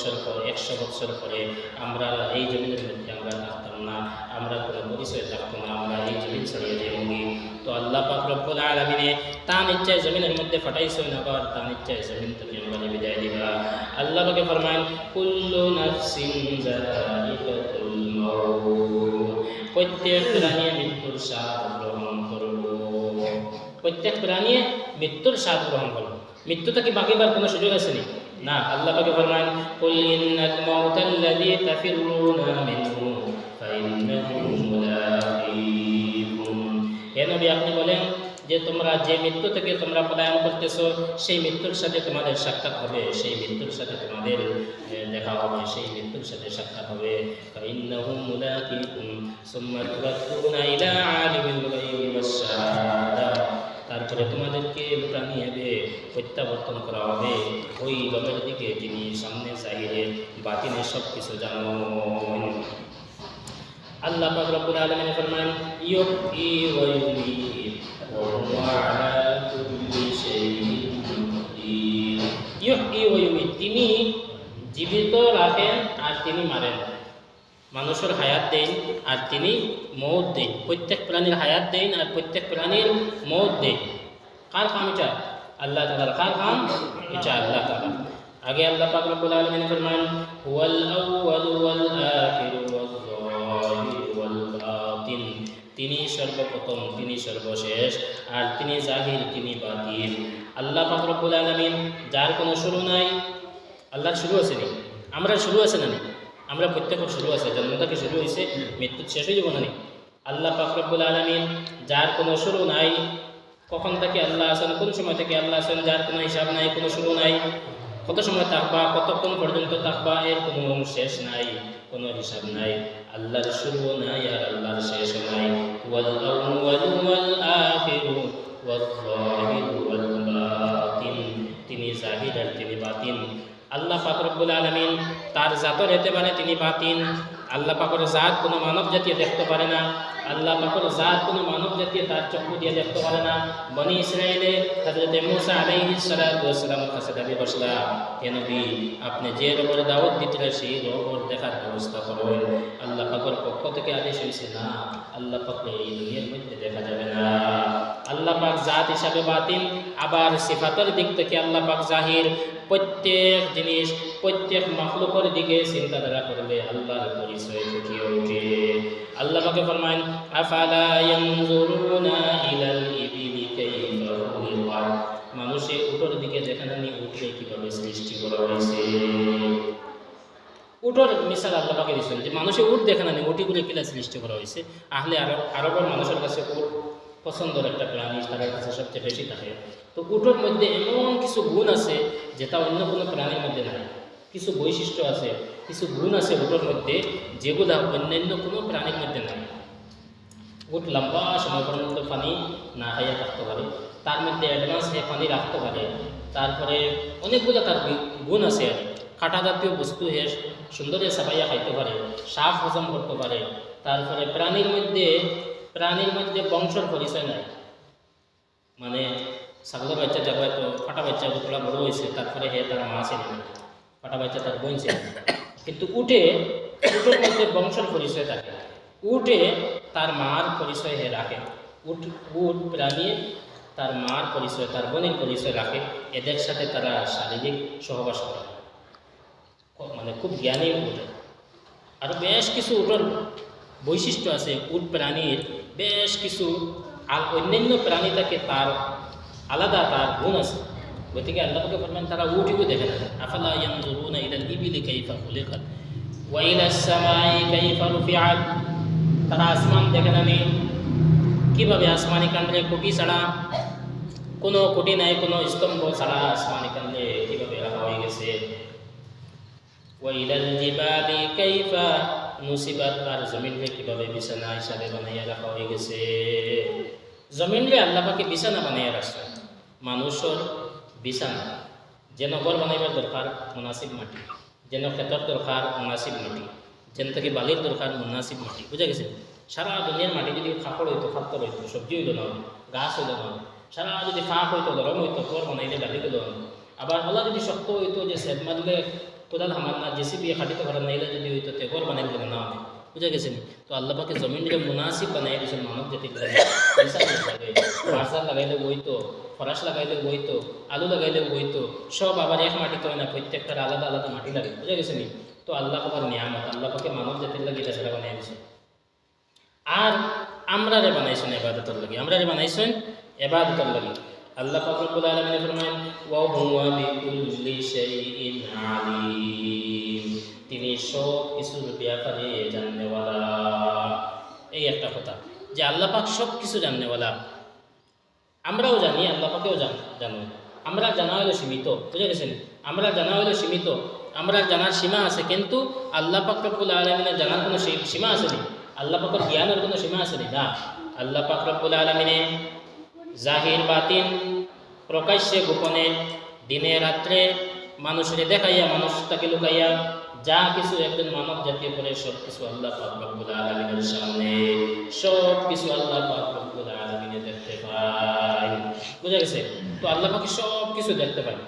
বৎসর পর 100 বৎসর পরে আমরা এই জমিনের মধ্যে আমরা থাকতাম না, আমরা কোনো পরিচয় থাকতাম না, আমরা এই জমিন ছড়িয়ে যাই। তো আল্লাহ পাক রব্বুল আলামিনে তার ইচ্ছায় জমিনের মধ্যে ফাটাইছেন, আবার তার ইচ্ছায় জমিন থেকে বলে বিদায় দিবা। আল্লাহ পাকে ফরমান কুল্লু নাফসিন যায়িকাতুল মাউত, প্রত্যেক প্রাণী মৃত্যুর স্বাদ গ্রহণ করব। প্রত্যেক প্রাণী মৃত্যুর স্বাদ গ্রহণ করব। মৃত্যুটা কি বাকিবার কোনো সুযোগ আছে না? আল্লাহ পাকে ফরমান কুল ইন্নাল মাউতাল্লাযী তাফিরুনা মিনহু ফাইন্নাহু মুলাকীকুম। হে নবী, আপনি বলেন যে তোমরা যে মৃত্যু থেকে তোমরা পলায়ন করতেছো সেই মৃত্যুর সাথে তোমাদের সাক্ষাৎ হবে, সেই মৃত্যুর সাথে তোমাদের দেখা হবে, সেই মৃত্যুর সাথে সাক্ষাৎ হবে। ফাইন্নাহু মুলাকীকুম সুম্মা তুরাদ্দুনা ইলা আলিমিল গায়বি ওয়াশ শাহাদা। তারপরে তোমাদেরকে লুটানি হবে, প্রত্যাবর্তন করা হবে ওই রবের দিকে যিনি সামনে জাহিরে বাতিনে সব কিছু জানো। আল্লাহ পাক রব্বুল আলামিন ফরমান ইউহয়ী ওয়া ইউমীত ওয়া হুয়া আলা কুল্লি শাইইন কাদির। ইউহয়ী ওয়া ইউমীত, তিনি জীবিত রাখেন আর তিনি মারেন। মানুষের হায়াত দেন আর তিনি মৌত দেন। প্রত্যেক প্রাণীর হায়াত দেন আর প্রত্যেক প্রাণীর মৌত দেন। কার কাম এটা? আল্লাহ তাআলার। কার কাম এটা? আল্লাহ তাআলা। আগে আল্লাহ পাক রব্বুল আলামিন ফরমান হুয়াল আউয়ালু ওয়াল আখিরু ওয়াল যাহিরু ওয়াল বাতিন, তিনি সর্বপ্রথম, তিনি সর্বশেষ, আর তিনি জাহির, তিনি বাতিন। আল্লাহ পাক রব্বুল আলামিন যার কোনো শুরু নাই। আল্লাহর শুরু আছে নি? আমরা শুরু আছে না? আমরা প্রত্যেকের শুরু আছে। জন্ম থেকে শুরু হয়েছে, মৃত্যু শেষ হয়ে যাব না? আল্লাহ পাক রব্বুল আলামিন যার কোনো শুরু নাই, কখন থেকে আল্লাহ আছেন, কোন সময় থেকে আল্লাহ আছেন, যার কোনো হিসাব নাই, কোনো শুরু নাই, কত সময় থাকবা, কতক্ষণ পর্যন্ত থাকবা, এর কোনো শেষ নাই, কোনো হিসাব নাই। আল্লাহর শুরু নাই আর আল্লাহর শেষ নাই। ওয়াল আউয়ালু ওয়াল আখিরু ওয়াল যাহিরু ওয়াল বাতিন, তিনি জাহির আর তিনি বাতিন। আল্লাহ পাক রব্বুল আলামিন তার জাতের এতেবারে তিনি বাতিন। আল্লাহ পাকের জাত কোনো মানব জাতীয় দেখতে পারে না। আল্লাহ পাকের জাত কোনো মানব জাতীয় তার চক্ষু দিয়ে দেখতে পারে না। বনি ইসরাইলে হযরত মূসা আলাইহিস সালাতু ওয়াস সালামের কাছে দাবি করছিল, হে নবী, আপনি যে রবের দাওয়াত দিতেন সেই রবের দেখার ব্যবস্থা করুন। আল্লাহ পাকের পক্ষ থেকে আদেশ হয়েছে, না, আল্লাহ পাককে এই দুনিয়ার মধ্যে দেখা যাবে না। আল্লাহ পাক জাত হিসাবে বাতিন, আবার সিফাতের দিক থেকে আল্লাহ পাক জাহির। প্রত্যেক জিনিস, প্রত্যেক মাখলুকের দিকে চিন্তাধারা করলে আল্লাহর পরিচয় ফুটিয়ে ওঠে। আল্লাহ পাকে ফরমান আফালা ইয়ানজুরুনা ইলাল ইবিলি কাইফা খুলিকাত, মানুষের উটের দিকে যেখানে উঠলে কিভাবে সৃষ্টি করা হয়েছে। উটের মিসাল আল্লাহ পাকে দিয়েছেন যে মানুষের উট দেখে না, উটিগুলো কিলা সৃষ্টি করা হয়েছে। আহলে আরবের মানুষের কাছে উট পছন্দের একটা প্রাণী, তাদের কাছে সবচেয়ে বেশি থাকে। তো উটের মধ্যে এমন কিছু গুণ আছে যেটা অন্য কোনো প্রাণীর মধ্যে নাই। কিছু বৈশিষ্ট্য আছে, কিছু গুণ আছে উটের মধ্যে যেগুলা অন্যান্য কোনো প্রাণীর মধ্যে নাই। উট লম্বা সময় পর্যন্ত পানি না খাইয়া থাকতে পারে, তার মধ্যে অ্যাডভান্স হয়ে পানি রাখতে পারে। তারপরে অনেকগুলো তার গুণ আছে আর কাঁটা জাতীয় বস্তু হয়ে সুন্দরে সাবাইয়া খাইতে পারে, সাফ হজম করতে পারে। তারপরে প্রাণীর মধ্যে বংশের পরিচয় নাই। মানে ছাগলের বাচ্চা যাবে তো ফাটা বাচ্চা তোলা বড় হয়েছে, তারপরে হে তার মা ছিল না, ফাটা বাচ্চা তার বোন ছিল। কিন্তু উটের মধ্যে বংশের পরিচয় থাকে। উটে তার মার পরিচয় হে রাখে। উট প্রাণী তার মার পরিচয়, তার বোনের পরিচয় রাখে। এদের সাথে তারা শারীরিক সহবাস করে, মানে খুব জ্ঞানী উট। আর বেশ কিছু উটের বৈশিষ্ট্য আছে। উট প্রাণীর বেশ কিছু আর অন্যান্য প্রাণী থাকে তার আলাদা তার গুণ আছে। গতিকে আল্লাহ পাক ফরমান তারা উটও দেখে না। আফালা ইয়ানজুরুনা ইলাল ইবিলি কাইফা খুলিকাত ওয়া ইলাস সামাই কাইফা রুফিআত, তারা আসমান দেখে না, কিভাবে আসমানি কাণ্ডে কোটি ছাড়া, কোনো কোটি নাই, কোনো স্তম্ভ ছাড়া আসমানি কাণ্ডে কিভাবে রাখা হয়ে গেছে। ওয়া ইলাল জিবালি কাইফা নুসিবাত, আর জমিনকে কিভাবে বিছানা হিসাবে বানাইয়া রাখা হয়ে গেছে। জমিনকে আল্লাহ পাকে বিছানা বানাইয়া রাখছে। মানুষের বিছানা যেন ঘর বানাইবার দরকার মুনাসিব মাটি, যেন ক্ষেতর দরকার মুনাসিব মাটি, যেন থেকে বালির দরকার মুনাসিব মাটি। বুঝা গেছে? সারা দুনিয়ার মাটি যদি খাপড় হইতো, ফাত্তর হইতো, সবজি হইতো না, গাছ হইতো না, সারা যদি ফাঁক হইতো, গরম হইতো, ঘর বানাইলে গাড়ি হইতো না। আবার ওলা যদি শক্ত হইতো যে সেদ মারলে কোদাল হামার না জেসিবি খাটিতে পারেন না, এলে যদি হইতো তেগর বানাইল কেন না হবে, বুঝা গেছে নি? তো আল্লাহ পাকে জমিনকে মুনাসিব বানাই দিয়েছেন মানব জাতির লাগে। বার্সার লাগাইলে বইতো, ফরাস লাগাইলে বইতো, আলু লাগাইলে বইতো, সব আবার এক মাটিতে হয় না, প্রত্যেকটার আলাদা আলাদা মাটি লাগে, বুঝা গেছে নি? তো আল্লাহ পাকের নিয়ামত, আল্লাহ পাকে মানব জাতির লাগে এটা সেটা বানাই দিয়েছে। আর আমরা রে বানাইছেন ইবাদতের লাগি, আমরা রে বানাইছেন ইবাদতের লাগি। আল্লাহ পাক রব্বুল আলামিন ফরমান ওয়া হুয়া বিকুল্লি শাইইন আলিম, তিনি সব কিছুর ব্যাপারে জাননেওয়ালা। এই একটা কথা যে আল্লাহ পাক সব কিছু জাননেওয়ালা। আমরাও জানি, আল্লাহ পাকেও জানো। আমরা জানা হলো সীমিত, বুঝে গেছেন? আমরা জানা হলো সীমিত, আমরা জানার সীমা আছে, কিন্তু আল্লাহ পাক রব্বুল আলামিনের জানার কোনো সীমা আছে নি? আল্লাহ পাকের জ্ঞানের কোনো সীমা আছে নি? না। আল্লাহ পাক রব্বুল আলামিনে জাহির বাতিন, প্রকাশ্যে গোপনে, দিনে রাত্রে, মানুষের দেখাইয়া মানুষ তাকে লুকাইয়া, যা কিছু একজন মানব জাতীয় করে সব কিছু আল্লাহ পাক রব্বুল আলামিনের সামনে, সব কিছু আল্লাহ পাক রব্বুল আলামিনে দেখতে পায়, বুঝা গেছে? তো আল্লাহ পাকে সব কিছু দেখতে পায়।